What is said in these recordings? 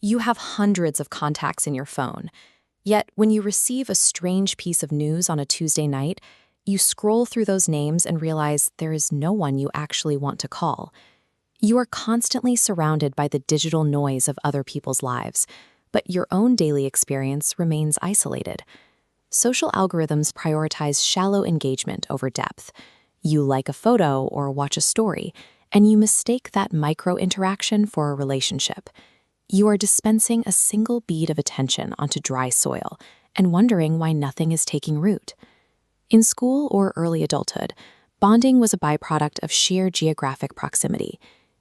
You have hundreds of contacts in your phone. Yet, when you receive a strange piece of news on a Tuesday night, you scroll through those names and realize there is no one you actually want to call. You are constantly surrounded by the digital noise of other people's lives, but your own daily experience remains isolated. Social algorithms prioritize shallow engagement over depth. You like a photo or watch a story, and you mistake that micro-interaction for a relationship. You are dispensing a single bead of attention onto dry soil and wondering why nothing is taking root. In school or early adulthood, bonding was a byproduct of sheer geographic proximity.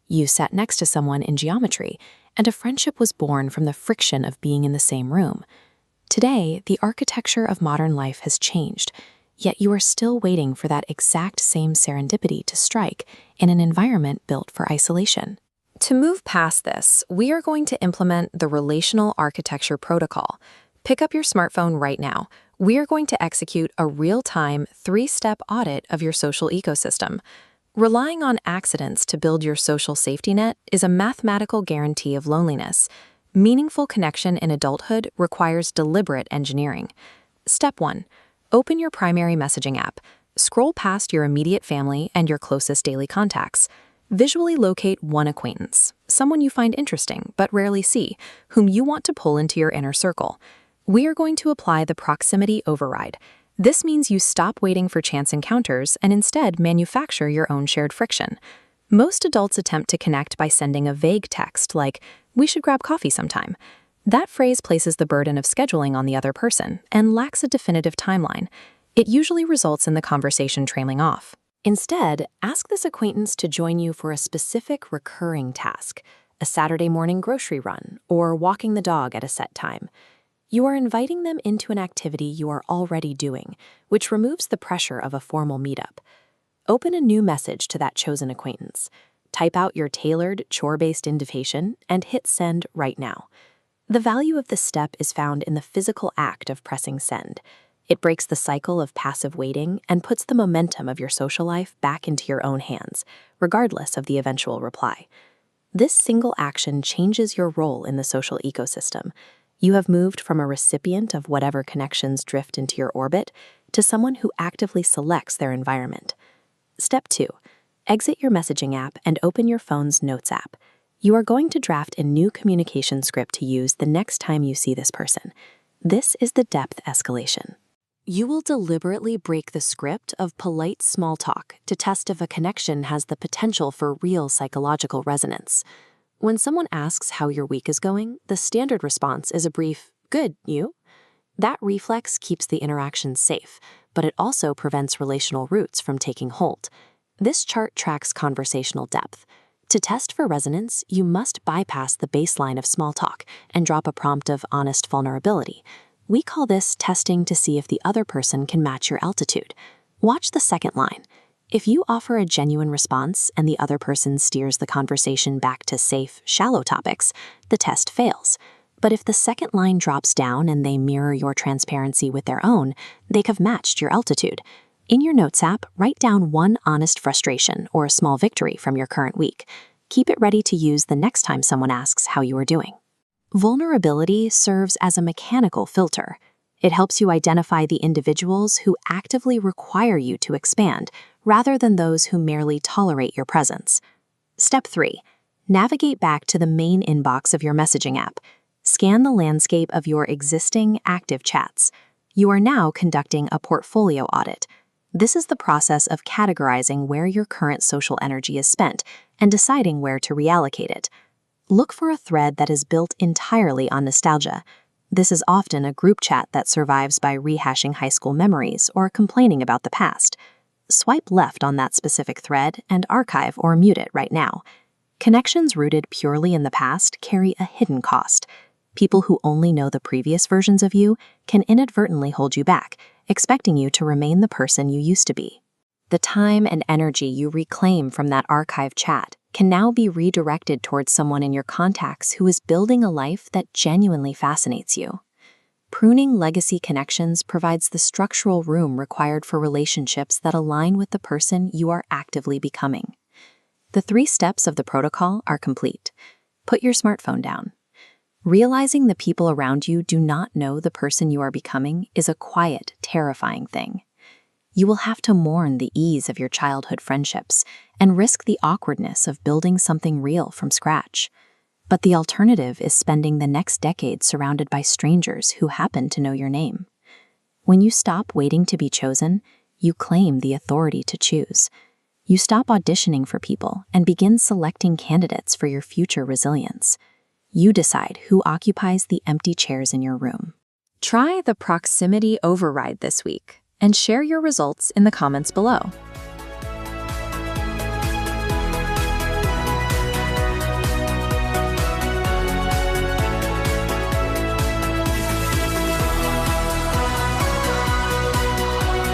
You sat next to someone in geometry, and a friendship was born from the friction of being in the same room. Today, the architecture of modern life has changed, yet you are still waiting for that exact same serendipity to strike in an environment built for isolation. To move past this, we are going to implement the Relational Architecture Protocol. Pick up your smartphone right now. We are going to execute a real-time, 3-step audit of your social ecosystem. Relying on accidents to build your social safety net is a mathematical guarantee of loneliness. Meaningful connection in adulthood requires deliberate engineering. Step 1. Open your primary messaging app. Scroll past your immediate family and your closest daily contacts. Visually locate one acquaintance, someone you find interesting but rarely see, whom you want to pull into your inner circle. We are going to apply the proximity override. This means you stop waiting for chance encounters and instead manufacture your own shared friction. Most adults attempt to connect by sending a vague text like, "We should grab coffee sometime." That phrase places the burden of scheduling on the other person and lacks a definitive timeline. It usually results in the conversation trailing off. Instead, ask this acquaintance to join you for a specific recurring task, a Saturday morning grocery run, or walking the dog at a set time. You are inviting them into an activity you are already doing, which removes the pressure of a formal meetup. Open a new message to that chosen acquaintance. Type out your tailored, chore-based invitation and hit send right now. The value of this step is found in the physical act of pressing send. It breaks the cycle of passive waiting and puts the momentum of your social life back into your own hands, regardless of the eventual reply. This single action changes your role in the social ecosystem. You have moved from a recipient of whatever connections drift into your orbit to someone who actively selects their environment. Step 2. Exit your messaging app and open your phone's Notes app. You are going to draft a new communication script to use the next time you see this person. This is the depth escalation. You will deliberately break the script of polite small talk to test if a connection has the potential for real psychological resonance. When someone asks how your week is going, the standard response is a brief, "Good, you?" That reflex keeps the interaction safe, but it also prevents relational roots from taking hold. This chart tracks conversational depth. To test for resonance, you must bypass the baseline of small talk and drop a prompt of honest vulnerability. We call this testing to see if the other person can match your altitude. Watch the second line. If you offer a genuine response and the other person steers the conversation back to safe, shallow topics, the test fails. But if the second line drops down and they mirror your transparency with their own, they have matched your altitude. In your Notes app, write down one honest frustration or a small victory from your current week. Keep it ready to use the next time someone asks how you are doing. Vulnerability serves as a mechanical filter. It helps you identify the individuals who actively require you to expand, rather than those who merely tolerate your presence. Step 3. Navigate back to the main inbox of your messaging app. Scan the landscape of your existing active chats. You are now conducting a portfolio audit. This is the process of categorizing where your current social energy is spent and deciding where to reallocate it. Look for a thread that is built entirely on nostalgia. This is often a group chat that survives by rehashing high school memories or complaining about the past. Swipe left on that specific thread and archive or mute it right now. Connections rooted purely in the past carry a hidden cost. People who only know the previous versions of you can inadvertently hold you back, expecting you to remain the person you used to be. The time and energy you reclaim from that archive chat can now be redirected towards someone in your contacts who is building a life that genuinely fascinates you. Pruning legacy connections provides the structural room required for relationships that align with the person you are actively becoming. The 3 steps of the protocol are complete. Put your smartphone down. Realizing the people around you do not know the person you are becoming is a quiet, terrifying thing. You will have to mourn the ease of your childhood friendships and risk the awkwardness of building something real from scratch. But the alternative is spending the next decade surrounded by strangers who happen to know your name. When you stop waiting to be chosen, you claim the authority to choose. You stop auditioning for people and begin selecting candidates for your future resilience. You decide who occupies the empty chairs in your room. Try the proximity override this week and share your results in the comments below.